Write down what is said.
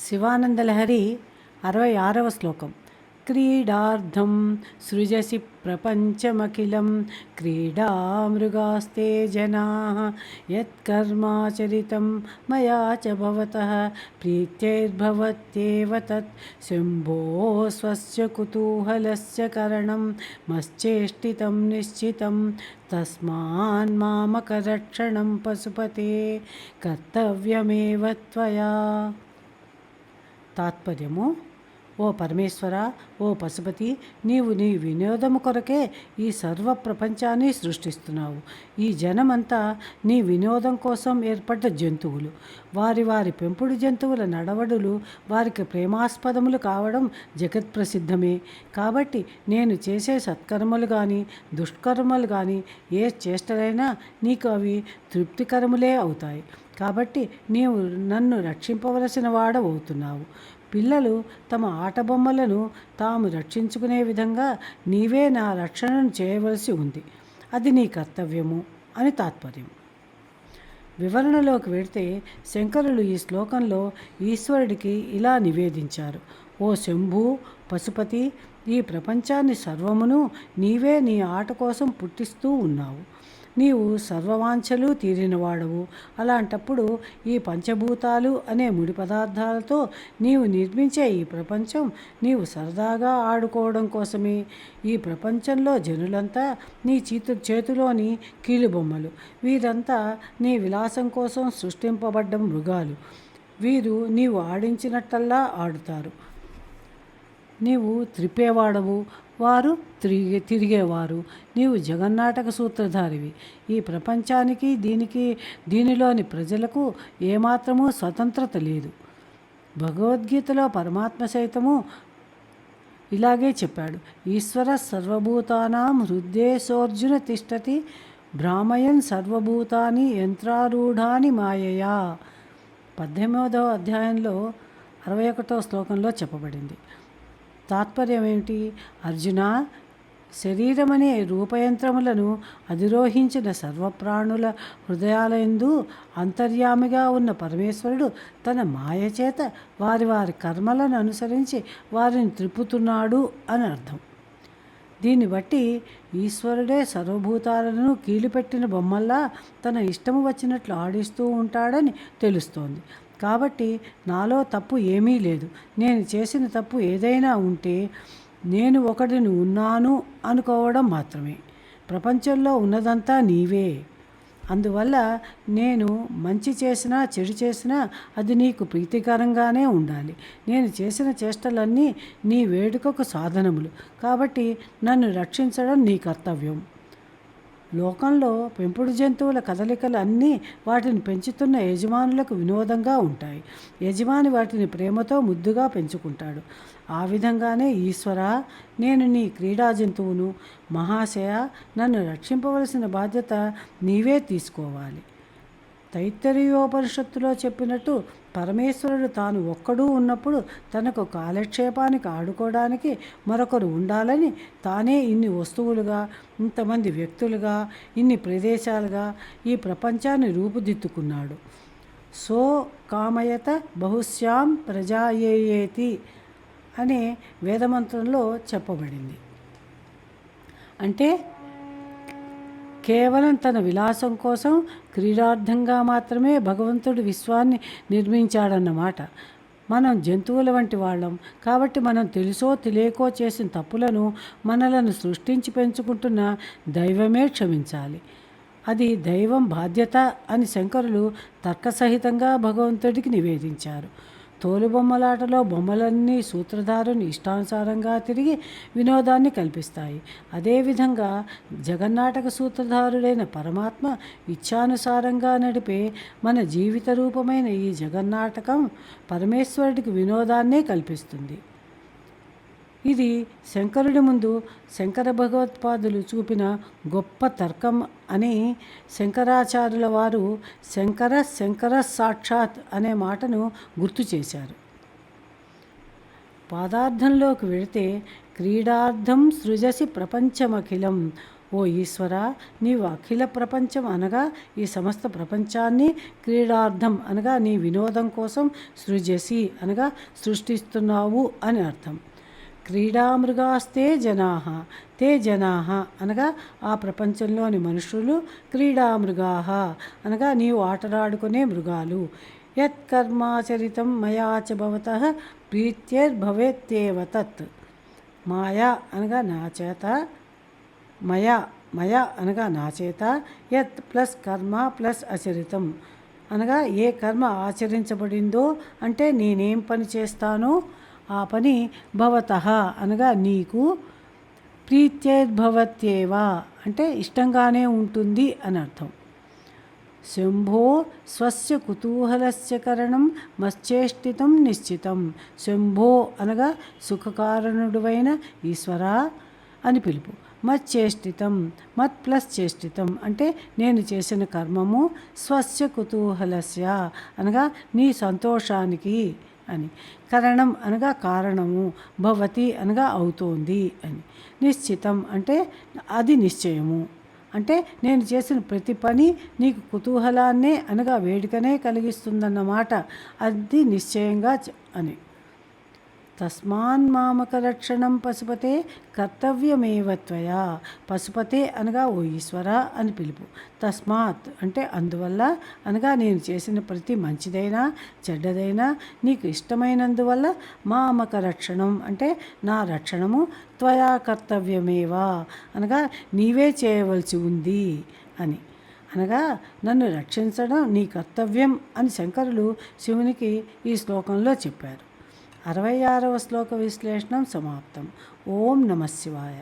శివానందలహరి 66వ శ్లోకం. క్రీడార్థం సృజసి ప్రపంచమఖిలం క్రీడామృగాస్తే జనాః యత్కర్మాచరితం మయా చ భవతః ప్రీత్యైర్భవత్యేవ తత్ శంభో స్వస్య కుతూహలస్య కరణం మశ్చేష్టితం నిశ్చితం తస్మాన్మామకరక్షణం పశుపతే కర్తవ్యమేవ త్వయా. తాత్పర్యము: ఓ పరమేశ్వర, ఓ పశుపతి, నీవు నీ వినోదము కొరకే ఈ సర్వ ప్రపంచాన్ని సృష్టిస్తున్నావు. ఈ జనమంతా నీ వినోదం కోసం ఏర్పడ్డ జంతువులు. వారి వారి పెంపుడు జంతువుల నడవడులు వారికి ప్రేమాస్పదములు కావడం జగత్ప్రసిద్ధమే. కాబట్టి నేను చేసే సత్కర్మలు కానీ దుష్కర్మలు కానీ ఏ చేష్టలైనా నీకు అవి తృప్తికరములే అవుతాయి. కాబట్టి నీవు నన్ను రక్షింపవలసిన వాడవవుతున్నావు. పిల్లలు తమ ఆటబొమ్మలను తాము రక్షించుకునే విధంగా నీవే నా రక్షణను చేయవలసి ఉంది. అది నీ కర్తవ్యము అని తాత్పర్యం. వివరణలోకి వెడితే శంకరులు ఈ శ్లోకంలో ఈశ్వరుడికి ఇలా నివేదించారు: ఓ శంభు, పశుపతి, ఈ ప్రపంచాన్ని సర్వమును నీవే నీ ఆట కోసం పుట్టిస్తూ ఉన్నావు. నీవు సర్వవాంఛలు తీరినవాడవు. అలాంటప్పుడు ఈ పంచభూతాలు అనే ముడి పదార్థాలతో నీవు నిర్మించే ఈ ప్రపంచం నీవు సరదాగా ఆడుకోవడం కోసమే. ఈ ప్రపంచంలో జనులంతా నీ చేతిలోని కీలుబొమ్మలు. వీరంతా నీ విలాసం కోసం సృష్టింపబడ్డ మృగాలు. వీరు నీవు ఆడించినట్టల్లా ఆడుతారు. నీవు త్రిప్పేవాడవు, వారు తిరిగేవారు. నీవు జగన్నాటక సూత్రధారివి. ఈ ప్రపంచానికి దీనిలోని ప్రజలకు ఏమాత్రమూ స్వతంత్రత లేదు. భగవద్గీతలో పరమాత్మ సైతము ఇలాగే చెప్పాడు: ఈశ్వర సర్వభూతానాం హృద్దేశోర్జున తిష్టతి భ్రామయన్ సర్వభూతాని యంత్రారూఢాని మాయయా. 18వ అధ్యాయంలో 61వ శ్లోకంలో చెప్పబడింది. తాత్పర్యం ఏమిటి? అర్జున, శరీరమనే రూపయంత్రములను అధిరోహించిన సర్వప్రాణుల హృదయాలయందు అంతర్యామిగా ఉన్న పరమేశ్వరుడు తన మాయచేత వారి వారి కర్మలను అనుసరించి వారిని త్రిప్పుతున్నాడు అని అర్థం. దీన్ని బట్టి ఈశ్వరుడే సర్వభూతాలను కీలుపెట్టిన బొమ్మల్లా తన ఇష్టము వచ్చినట్లు ఆడిస్తూ ఉంటాడని తెలుస్తోంది. కాబట్టి నాలో తప్పు ఏమీ లేదు. నేను చేసిన తప్పు ఏదైనా ఉంటే నేను ఒకడిని ఉన్నాను అనుకోవడం మాత్రమే. ప్రపంచంలో ఉన్నదంతా నీవే. అందువల్ల నేను మంచి చేసినా చెడు చేసినా అది నీకు ప్రీతికరంగానే ఉండాలి. నేను చేసిన చేష్టలన్నీ నీ వేడుకకు సాధనములు. కాబట్టి నన్ను రక్షించడం నీ కర్తవ్యం. లోకంలో పెంపుడు జంతువుల కదలికలు అన్నీ వాటిని పెంచుతున్న యజమానులకు వినోదంగా ఉంటాయి. యజమాని వాటిని ప్రేమతో ముద్దుగా పెంచుకుంటాడు. ఆ విధంగానే ఈశ్వర, నేను నీ క్రీడా జంతువును. మహాశయ, నన్ను రక్షింపవలసిన బాధ్యత నీవే తీసుకోవాలి. తైత్తరీయోపనిషత్తులో చెప్పినట్టు పరమేశ్వరుడు తాను ఒక్కడూ ఉన్నప్పుడు తనకు కాలక్షేపానికి ఆడుకోవడానికి మరొకరు ఉండాలని తానే ఇన్ని వస్తువులుగా, ఇంతమంది వ్యక్తులుగా, ఇన్ని ప్రదేశాలుగా ఈ ప్రపంచాన్ని రూపుదిద్దుకున్నాడు. సో కామయత బహుశ్యాం ప్రజాయేయేతి అనే వేదమంత్రంలో చెప్పబడింది. అంటే కేవలం తన విలాసం కోసం క్రీడార్థంగా మాత్రమే భగవంతుడు విశ్వాన్ని నిర్మించాడన్నమాట. మనం జంతువుల వంటి వాళ్ళం. కాబట్టి మనం తెలుసో తెలియకో చేసిన తప్పులను మనలను సృష్టించి పెంచుకుంటున్న దైవమే క్షమించాలి. అది దైవం బాధ్యత అని శంకరులు తర్కసహితంగా భగవంతుడికి నివేదించారు. తోలుబొమ్మలాటలో బొమ్మలన్నీ సూత్రధారుని ఇష్టానుసారంగా తిరిగి వినోదాన్ని కల్పిస్తాయి. అదేవిధంగా జగన్నాటక సూత్రధారుడైన పరమాత్మ ఇచ్ఛానుసారంగా నడిపే మన జీవిత రూపమైన ఈ జగన్నాటకం పరమేశ్వరుడికి వినోదాన్నే కల్పిస్తుంది. ఇది శంకరుడి ముందు శంకర భగవత్పాదులు చూపిన గొప్ప తర్కం అని శంకరాచార్యుల వారు శంకర సాక్షాత్ అనే మాటను గుర్తు చేశారు. పాదార్థంలోకి వెళితే క్రీడార్థం సృజసి ప్రపంచమఖిలం. ఓ ఈశ్వర, నీవు అఖిల ప్రపంచం అనగా ఈ సమస్త ప్రపంచాన్ని క్రీడార్థం అనగా నీ వినోదం కోసం సృజసి అనగా సృష్టిస్తున్నావు అని అర్థం. క్రీడామృగాస్తే జనాహ, తే జనాహ అనగా ఆ ప్రపంచంలోని మనుషులు, క్రీడామృగాహ అనగా నీవు ఆటలాడుకునే మృగాలు. యత్కర్మాచరితం మయా చ భవతః ప్రీత్యైర్భవేత్తేవ తత్. మాయా అనగా నా చేత, మయా మయా అనగా నా చేత, యత్ ప్లస్ కర్మ ప్లస్ అచరితం అనగా ఏ కర్మ ఆచరించబడిందో అంటే నేనేం పని చేస్తానో ఆ పని, భవతః అనగా నీకు, ప్రీత్యైర్భవత్యేవ అంటే ఇష్టంగానే ఉంటుంది అని అర్థం. శంభో స్వస్య కుతూహలస్య కరణం మశ్చేష్టితం నిశ్చితం. శంభో అనగా సుఖకారణుడువైన ఈశ్వరా అని పిలుపు. మచ్చేష్టితం, మత్ ప్లస్ చేష్టితం అంటే నేను చేసిన కర్మము, స్వస్య కుతూహలస్య అనగా నీ సంతోషానికి అని, కరణం అనగా కారణము, భవతి అనగా అవుతోంది అని, నిశ్చితం అంటే అది నిశ్చయము అంటే నేను చేసిన ప్రతి పని నీకు కుతూహలాన్నే అనగా వేడుకనే కలిగిస్తుందన్నమాట. అది నిశ్చయంగా అని. తస్మాన్మామకరక్షణం పశుపతే కర్తవ్యమేవ త్వయా. పశుపతే అనగా ఓ ఈశ్వర అని పిలుపు. తస్మాత్ అంటే అందువల్ల అనగా నేను చేసిన ప్రతి మంచిదైనా చెడ్డదైనా నీకు ఇష్టమైనందువల్ల, మామక రక్షణం అంటే నా రక్షణము, త్వయా కర్తవ్యమేవా అనగా నీవే చేయవలసి ఉంది అని. అనగా నన్ను రక్షించడం నీ కర్తవ్యం అని శంకరులు శివునికి ఈ శ్లోకంలో చెప్పారు. 66వ శ్లోక విశ్లేషణం సమాప్తం. ఓం నమః శివాయ.